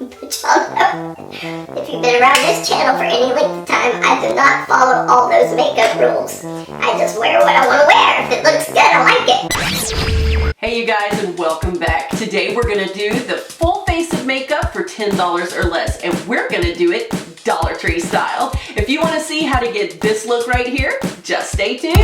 But y'all know, if you've been around this channel for any length of time, I do not follow all those makeup rules. I just wear what I want to wear. If it looks good, I like it. Hey you guys, and welcome back. Today we're gonna do the full face of makeup for $10 or less, and we're gonna do it Dollar Tree style. If you wanna see how to get this look right here, just stay tuned.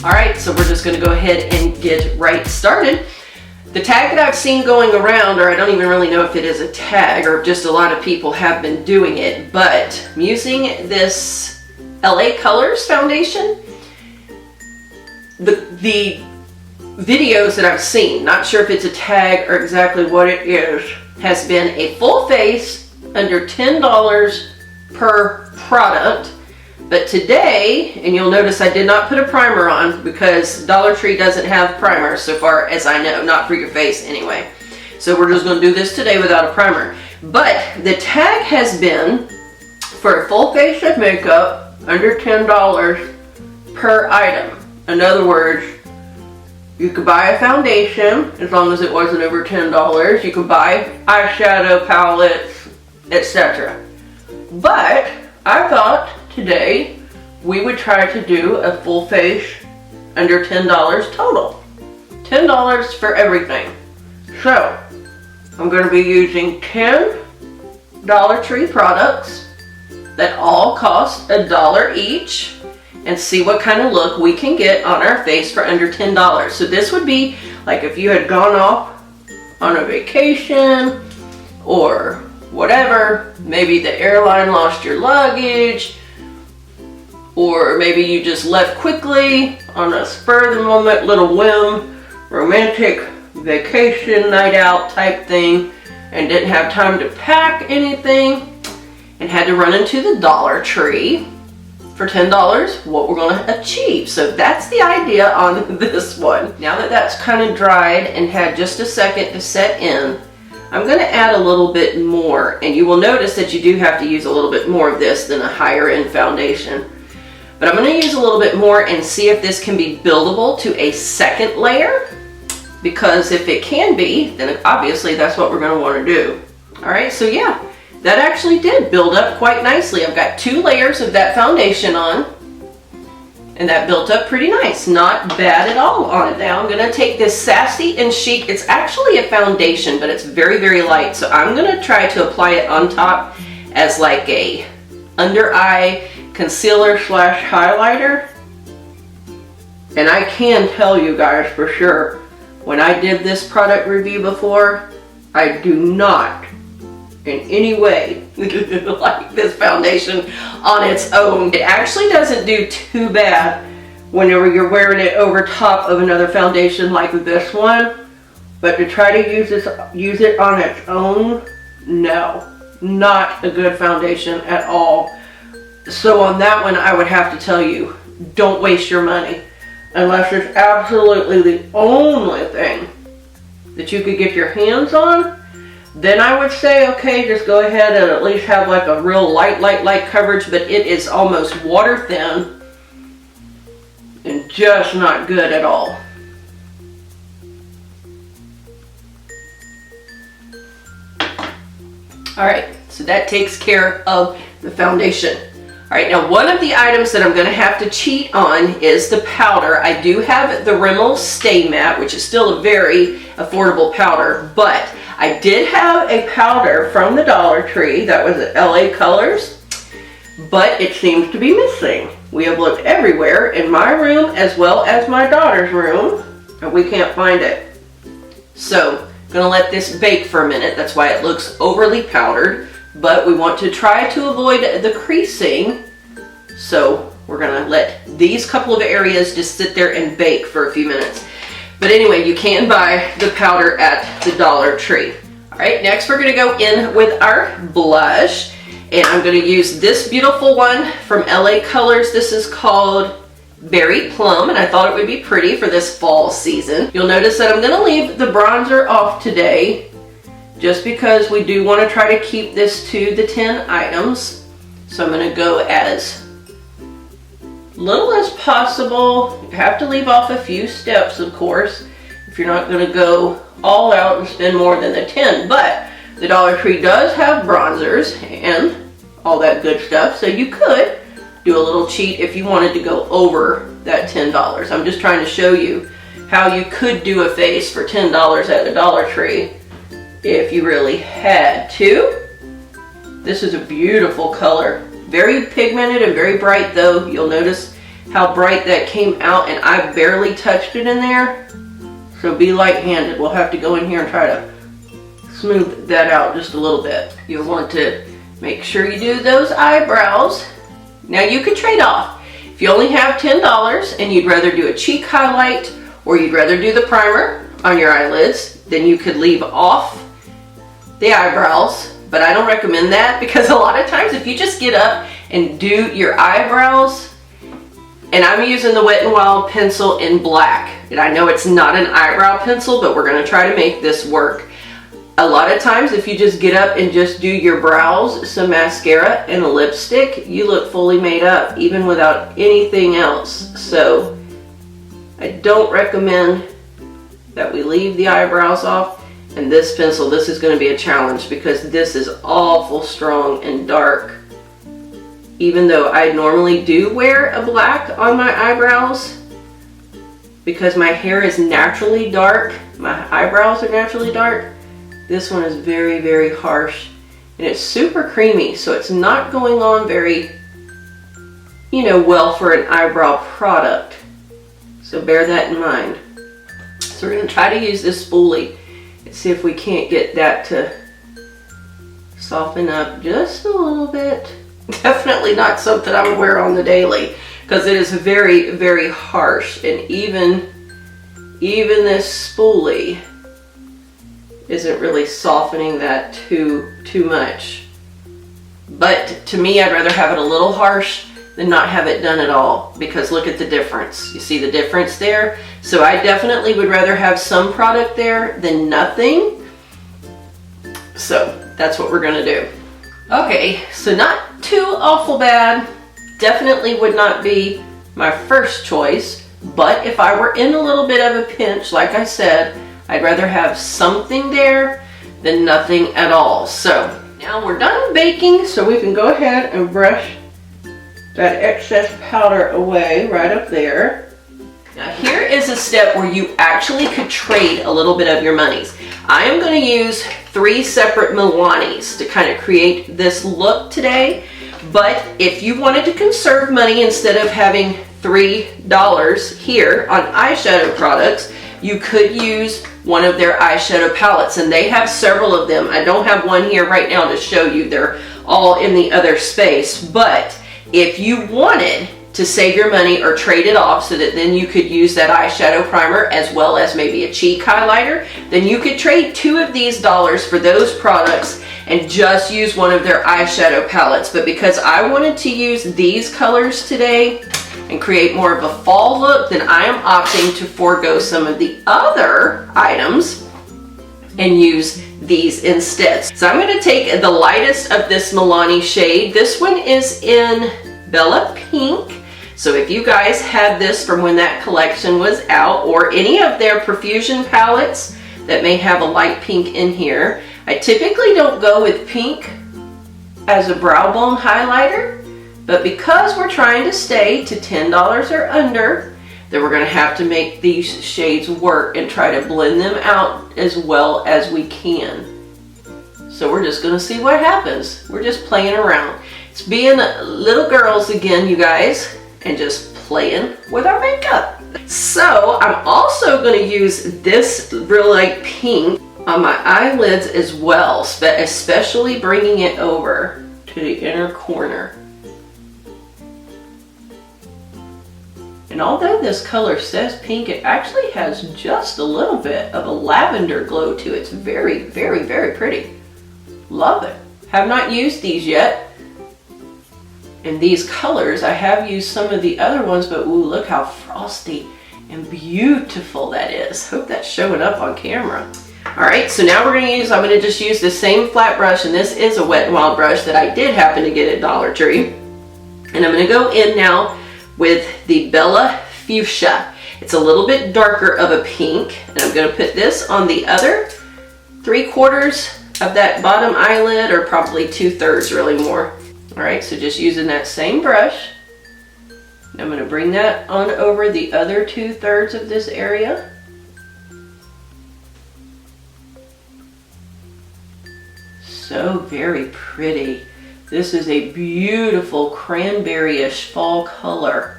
Alright, so we're just going to go ahead and get right started. The tag that I've seen going around, or I don't even really know if it is a tag or just a lot of people have been doing it, but I'm using this LA Colors foundation. The videos that I've seen, not sure if it's a tag or exactly what it is, has been a full face under $10 per product. But today, and you'll notice I did not put a primer on because Dollar Tree doesn't have primers so far as I know, not for your face anyway. So we're just going to do this today without a primer. But the tag has been for a full face of makeup under $10 per item. In other words, you could buy a foundation as long as it wasn't over $10. You could buy eyeshadow palettes, etc. But I thought today we would try to do a full face under $10 total. $10 for everything. So I'm going to be using 10 Dollar Tree products that all cost $1 each and see what kind of look we can get on our face for under $10. So this would be like if you had gone off on a vacation or whatever, maybe the airline lost your luggage, or maybe you just left quickly on a spur of the moment, little whim, romantic vacation night out type thing, and didn't have time to pack anything and had to run into the Dollar Tree for $10, what we're going to achieve. So that's the idea on this one. Now that that's kind of dried and had just a second to set in, I'm going to add a little bit more, and you will notice that you do have to use a little bit more of this than a higher end foundation. But I'm going to use a little bit more and see if this can be buildable to a second layer, because if it can be, then obviously that's what we're going to want to do. Alright, so yeah, that actually did build up quite nicely. I've got 2 layers of that foundation on, and that built up pretty nice. Not bad at all on it. Now I'm going to take this Sassy and Chic. It's actually a foundation, but it's very, very light. So I'm going to try to apply it on top as like a under eye concealer slash highlighter. And I can tell you guys for sure, when I did this product review before, I do not in any way like this foundation on its own. It actually doesn't do too bad whenever you're wearing it over top of another foundation like this one, but to try to use it on its own, no, not a good foundation at all. So on that one, I would have to tell you, don't waste your money unless it's absolutely the only thing that you could get your hands on. Then I would say, okay, just go ahead and at least have like a real light coverage, but it is almost water thin and just not good at all. Alright, so that takes care of the foundation. Alright, now one of the items that I'm going to have to cheat on is the powder. I do have the Rimmel Stay Matte, which is still a very affordable powder, but I did have a powder from the Dollar Tree that was at LA Colors, but it seems to be missing. We have looked everywhere in my room as well as my daughter's room, and we can't find it. So I'm going to let this bake for a minute. That's why it looks overly powdered, but we want to try to avoid the creasing. So we're going to let these couple of areas just sit there and bake for a few minutes. But anyway, you can buy the powder at the Dollar Tree. Alright, next we're going to go in with our blush. And I'm going to use this beautiful one from LA Colors. This is called Berry Plum, and I thought it would be pretty for this fall season. You'll notice that I'm going to leave the bronzer off today just because we do want to try to keep this to the 10 items. So I'm going to go as little as possible. You have to leave off a few steps, of course, if you're not going to go all out and spend more than the 10. But the Dollar Tree does have bronzers and all that good stuff, so you could do a little cheat if you wanted to go over that $10. I'm just trying to show you how you could do a face for $10 at the Dollar Tree if you really had to. This is a beautiful color. Very pigmented and very bright though. You'll notice how bright that came out, and I barely touched it in there. So be light-handed. We'll have to go in here and try to smooth that out just a little bit. You'll want to make sure you do those eyebrows. Now you could trade off. If you only have $10 and you'd rather do a cheek highlight or you'd rather do the primer on your eyelids, then you could leave off the eyebrows. But I don't recommend that, because a lot of times if you just get up and do your eyebrows, and I'm using the Wet n Wild pencil in black, and I know it's not an eyebrow pencil, but we're going to try to make this work. A lot of times if you just get up and just do your brows, some mascara, and a lipstick, you look fully made up even without anything else. So I don't recommend that we leave the eyebrows off. And this pencil, this is going to be a challenge because this is awful strong and dark. Even though I normally do wear a black on my eyebrows, because my hair is naturally dark, my eyebrows are naturally dark, this one is very, very harsh. And it's super creamy, so it's not going on very, well for an eyebrow product. So bear that in mind. So we're going to try to use this spoolie and see if we can't get that to soften up just a little bit. Definitely not something I would wear on the daily, because it is very, very harsh, and even this spoolie isn't really softening that too much. But to me, I'd rather have it a little harsh than not have it done at all, because look at the difference. You see the difference there? So I definitely would rather have some product there than nothing. So that's what we're gonna do. Okay, so not too awful bad. Definitely would not be my first choice, but if I were in a little bit of a pinch, like I said, I'd rather have something there than nothing at all. So now we're done baking, so we can go ahead and brush that excess powder away right up there. Now here is a step where you actually could trade a little bit of your monies. I am going to use 3 separate Milanis to kind of create this look today. But if you wanted to conserve money, instead of having $3 here on eyeshadow products, you could use one of their eyeshadow palettes, and they have several of them. I don't have one here right now to show you. They're all in the other space. But if you wanted to save your money or trade it off so that then you could use that eyeshadow primer as well as maybe a cheek highlighter, then you could trade 2 of these dollars for those products and just use one of their eyeshadow palettes. But because I wanted to use these colors today and create more of a fall look, then I am opting to forego some of the other items and use these instead. So I'm going to take the lightest of this Milani shade. This one is in Bella Pink. So if you guys had this from when that collection was out, or any of their Profusion palettes that may have a light pink in here, I typically don't go with pink as a brow bone highlighter, but because we're trying to stay to $10 or under, then we're going to have to make these shades work and try to blend them out as well as we can. So we're just going to see what happens. We're just playing around. It's being little girls again, you guys, and just playing with our makeup. So I'm also going to use this real light pink on my eyelids as well, especially bringing it over to the inner corner. And although this color says pink, it actually has just a little bit of a lavender glow to it. It's very, very, very pretty. Love it. Have not used these yet. In these colors, I have used some of the other ones, but ooh, look how frosty and beautiful that is. Hope that's showing up on camera. All Alright, so now I'm going to just use the same flat brush, and this is a Wet n Wild brush that I did happen to get at Dollar Tree. And I'm going to go in now with the Bella Fuchsia. It's a little bit darker of a pink, and I'm going to put this on the other 3/4 of that bottom eyelid, or probably 2/3 really more. Alright, so just using that same brush, I'm going to bring that on over the other 2/3 of this area. So very pretty. This is a beautiful cranberry-ish fall color.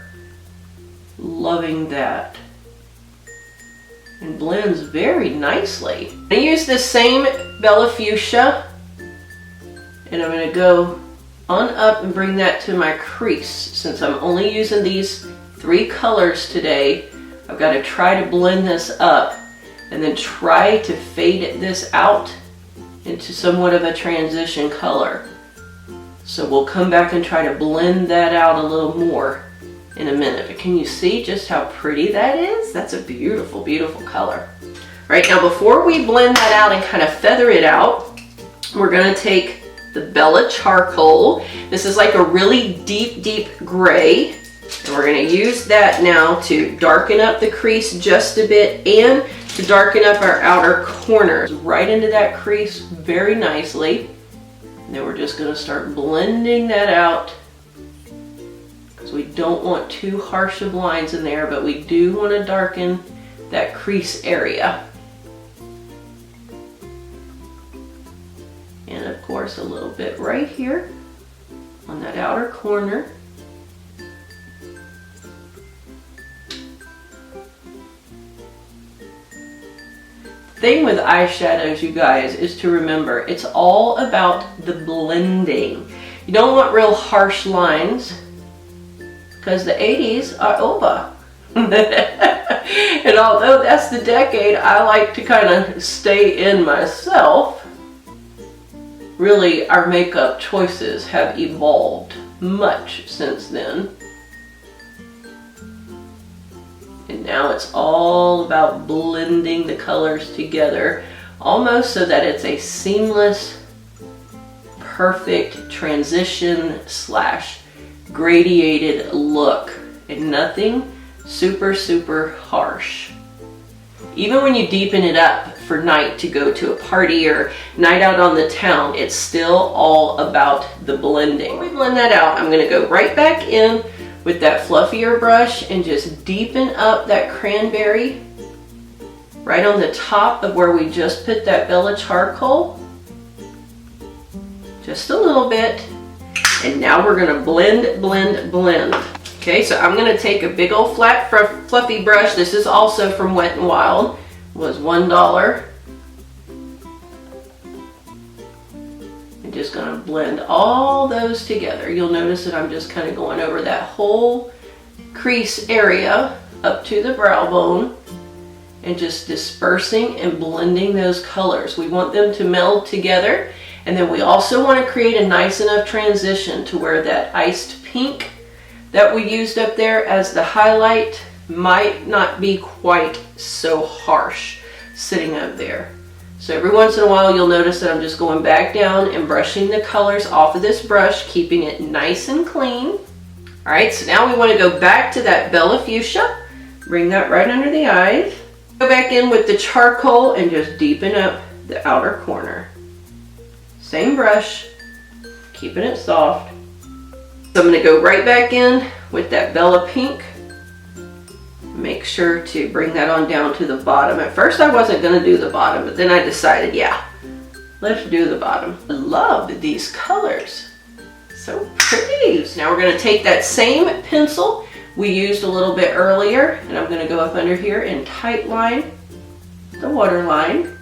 Loving that. And blends very nicely. I use this same Bella Fuchsia, and I'm going to go on up and bring that to my crease. Since I'm only using these 3 colors today, I've got to try to blend this up and then try to fade this out into somewhat of a transition color. So we'll come back and try to blend that out a little more in a minute. But can you see just how pretty that is? That's a beautiful, beautiful color. Right, now before we blend that out and kind of feather it out, we're going to take the Bella Charcoal. This is like a really deep, deep gray. And we're going to use that now to darken up the crease just a bit and to darken up our outer corners right into that crease very nicely. And then we're just going to start blending that out, because we don't want too harsh of lines in there, but we do want to darken that crease area. And of course a little bit right here on that outer corner. Thing with eyeshadows, you guys, is to remember it's all about the blending. You don't want real harsh lines, because the 80s are over. And although that's the decade I like to kind of stay in myself, really our makeup choices have evolved much since then. And now it's all about blending the colors together, almost so that it's a seamless, perfect transition / gradiated look, and nothing super, super harsh. Even when you deepen it up for night to go to a party or night out on the town, it's still all about the blending. When we blend that out, I'm going to go right back in with that fluffier brush and just deepen up that cranberry right on the top of where we just put that Bella Charcoal. Just a little bit. And now we're going to blend, blend, blend. Okay, so I'm going to take a big old flat fluffy brush. This is also from Wet n Wild. It was $1. I'm just going to blend all those together. You'll notice that I'm just kind of going over that whole crease area up to the brow bone and just dispersing and blending those colors. We want them to meld together, and then we also want to create a nice enough transition to where that iced pink that we used up there as the highlight might not be quite so harsh sitting up there. So every once in a while you'll notice that I'm just going back down and brushing the colors off of this brush, keeping it nice and clean. Alright, so now we want to go back to that Bella Fuchsia, bring that right under the eyes. Go back in with the charcoal and just deepen up the outer corner. Same brush, keeping it soft. So I'm going to go right back in with that Bella Pink. Make sure to bring that on down to the bottom. At first I wasn't going to do the bottom, but then I decided, yeah, let's do the bottom. I love these colors. So pretty. So now we're going to take that same pencil we used a little bit earlier, and I'm going to go up under here and tight line the waterline.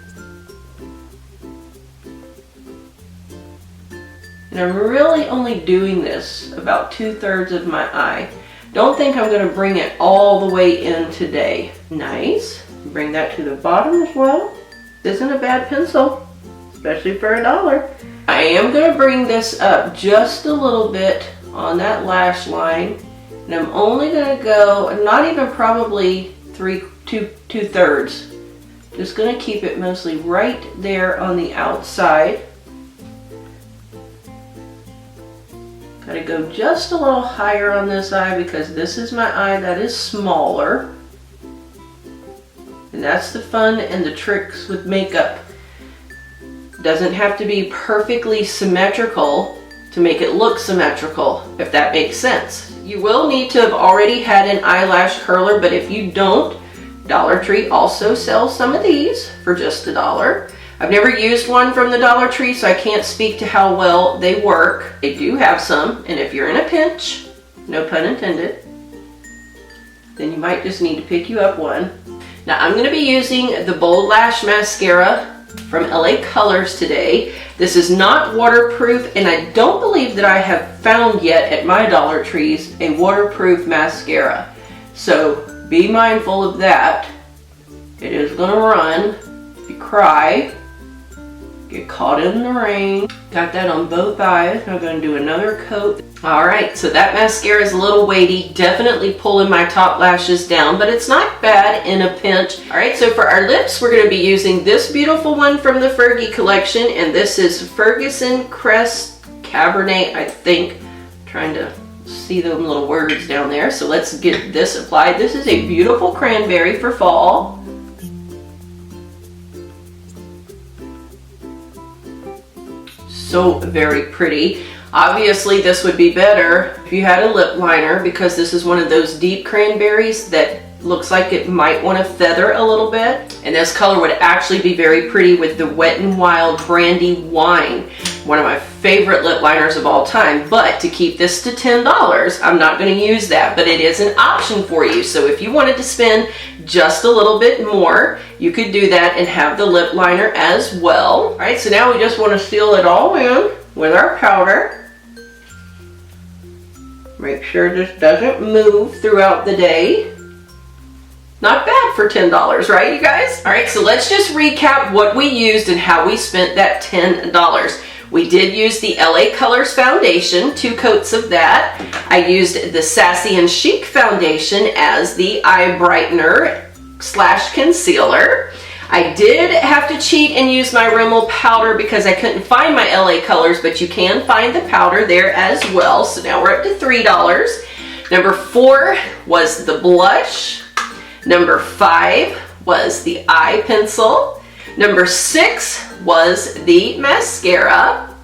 And I'm really only doing this about 2/3 of my eye. Don't think I'm going to bring it all the way in today. Nice. Bring that to the bottom as well. This isn't a bad pencil, especially for $1. I am going to bring this up just a little bit on that lash line. And I'm only going to go, not even probably 2/3. Just going to keep it mostly right there on the outside. Got to go just a little higher on this eye because this is my eye that is smaller. And that's the fun and the tricks with makeup. Doesn't have to be perfectly symmetrical to make it look symmetrical, if that makes sense. You will need to have already had an eyelash curler, but if you don't, Dollar Tree also sells some of these for just $1. I've never used one from the Dollar Tree, so I can't speak to how well they work. They do have some, and if you're in a pinch, no pun intended, then you might just need to pick you up one. Now I'm going to be using the Bold Lash Mascara from LA Colors today. This is not waterproof, and I don't believe that I have found yet at my Dollar Trees a waterproof mascara. So be mindful of that. It is going to run. If you cry, get caught in the rain. Got that on both eyes. I'm going to do another coat. Alright, so that mascara is a little weighty, definitely pulling my top lashes down, but it's not bad in a pinch. Alright, so for our lips, we're going to be using this beautiful one from the Fergie collection, and this is Ferguson Crest Cabernet, I think. I'm trying to see them little words down there, so let's get this applied. This is a beautiful cranberry for fall. So very pretty. Obviously this would be better if you had a lip liner, because this is one of those deep cranberries that looks like it might want to feather a little bit. And this color would actually be very pretty with the Wet n Wild Brandy Wine, one of my favorite lip liners of all time. But to keep this to $10, I'm not going to use that, but it is an option for you. So if you wanted to spend just a little bit more, you could do that and have the lip liner as well. All right, so now we just want to seal it all in with our powder. Make sure this doesn't move throughout the day. Not bad for $10, right, you guys? All right, so let's just recap what we used and how we spent that $10. We did use the LA Colors foundation, 2 coats of that. I used the Sassy and Chic foundation as the eye brightener / concealer. I did have to cheat and use my Rimmel powder because I couldn't find my LA Colors, but you can find the powder there as well. So now we're up to $3. Number 4 was the blush. Number 5 was the eye pencil. Number 6 was the mascara.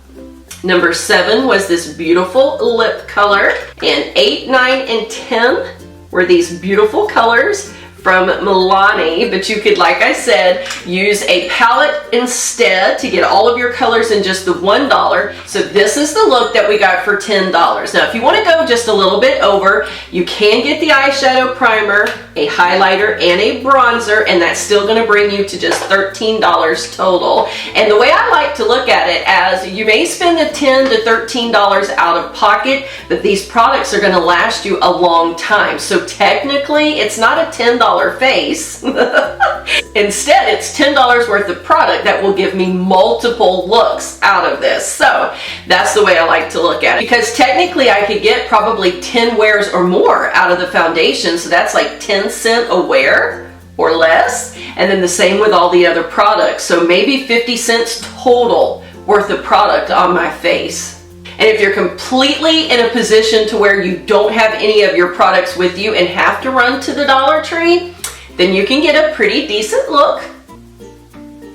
Number 7 was this beautiful lip color. And 8, 9, and 10 were these beautiful colors from Milani, but you could, like I said, use a palette instead to get all of your colors in just the $1. So this is the look that we got for $10. Now, if you want to go just a little bit over, you can get the eyeshadow primer, a highlighter, and a bronzer, and that's still going to bring you to just $13 total. And the way I like to look at it, as you may spend the $10 to $13 out of pocket, but these products are going to last you a long time. So technically, it's not a $10 face. Instead, it's $10 worth of product that will give me multiple looks out of this. So that's the way I like to look at it, because technically I could get probably 10 wears or more out of the foundation. So that's like 10 cents a wear or less. And then the same with all the other products. So maybe 50 cents total worth of product on my face. And if you're completely in a position to where you don't have any of your products with you and have to run to the Dollar Tree, then you can get a pretty decent look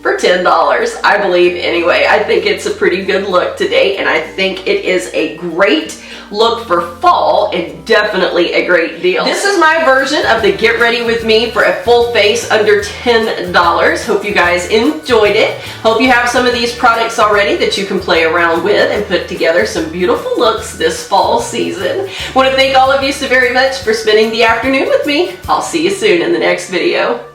for $10, I believe anyway. I think it's a pretty good look today, and I think it is a great look for fall and definitely a great deal. This is my version of the Get Ready With Me for a full face under $10. Hope you guys enjoyed it. Hope you have some of these products already that you can play around with and put together some beautiful looks this fall season. I want to thank all of you so very much for spending the afternoon with me. I'll see you soon in the next video.